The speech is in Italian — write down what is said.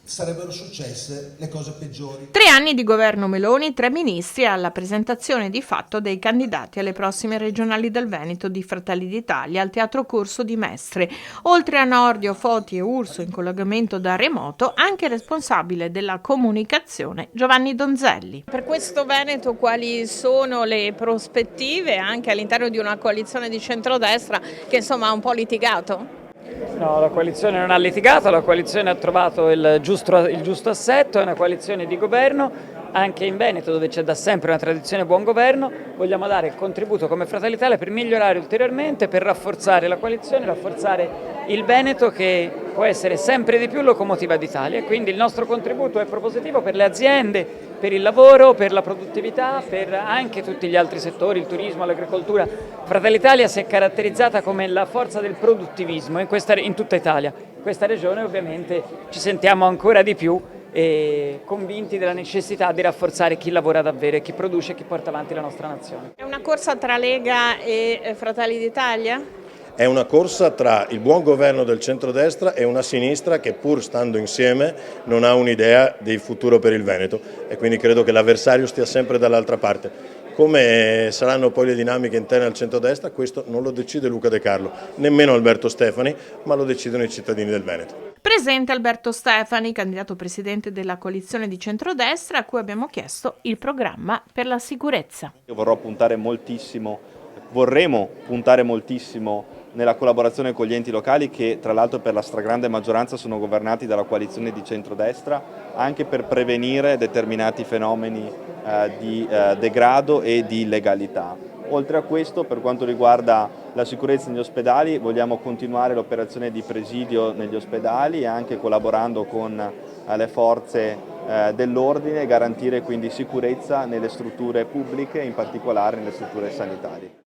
sarebbero successe le cose peggiori. 3 anni di governo Meloni, 3 ministri alla presentazione di fatto dei candidati alle prossime regionali del Veneto di Fratelli d'Italia al Teatro Corso di Mestre. Oltre a Nordio, Foti e Urso in collegamento da remoto, anche responsabile della comunicazione Giovanni Donzelli. Per questo Veneto quali sono le prospettive anche all'interno di una coalizione di centrodestra che insomma ha un po' litigato? No, la coalizione non ha litigato, la coalizione ha trovato il giusto assetto, è una coalizione di governo. Anche in Veneto, dove c'è da sempre una tradizione buon governo, vogliamo dare il contributo come Fratelli d'Italia per migliorare ulteriormente, per rafforzare la coalizione, rafforzare il Veneto che può essere sempre di più locomotiva d'Italia. Quindi il nostro contributo è propositivo per le aziende, per il lavoro, per la produttività, per anche tutti gli altri settori, il turismo, l'agricoltura. Fratelli d'Italia si è caratterizzata come la forza del produttivismo in tutta Italia. In questa regione ovviamente ci sentiamo ancora di più e convinti della necessità di rafforzare chi lavora davvero e chi produce e chi porta avanti la nostra nazione. È una corsa tra Lega e Fratelli d'Italia? È una corsa tra il buon governo del centrodestra e una sinistra che, pur stando insieme, non ha un'idea di futuro per il Veneto, e quindi credo che l'avversario stia sempre dall'altra parte. Come saranno poi le dinamiche interne al centrodestra, questo non lo decide Luca De Carlo, nemmeno Alberto Stefani, ma lo decidono i cittadini del Veneto. Presente Alberto Stefani, candidato presidente della coalizione di centrodestra, a cui abbiamo chiesto il programma per la sicurezza. Io vorremmo puntare moltissimo nella collaborazione con gli enti locali che tra l'altro per la stragrande maggioranza sono governati dalla coalizione di centrodestra, anche per prevenire determinati fenomeni di degrado e di illegalità. Oltre a questo, per quanto riguarda la sicurezza negli ospedali, vogliamo continuare l'operazione di presidio negli ospedali e anche collaborando con le forze dell'ordine e garantire quindi sicurezza nelle strutture pubbliche, in particolare nelle strutture sanitarie.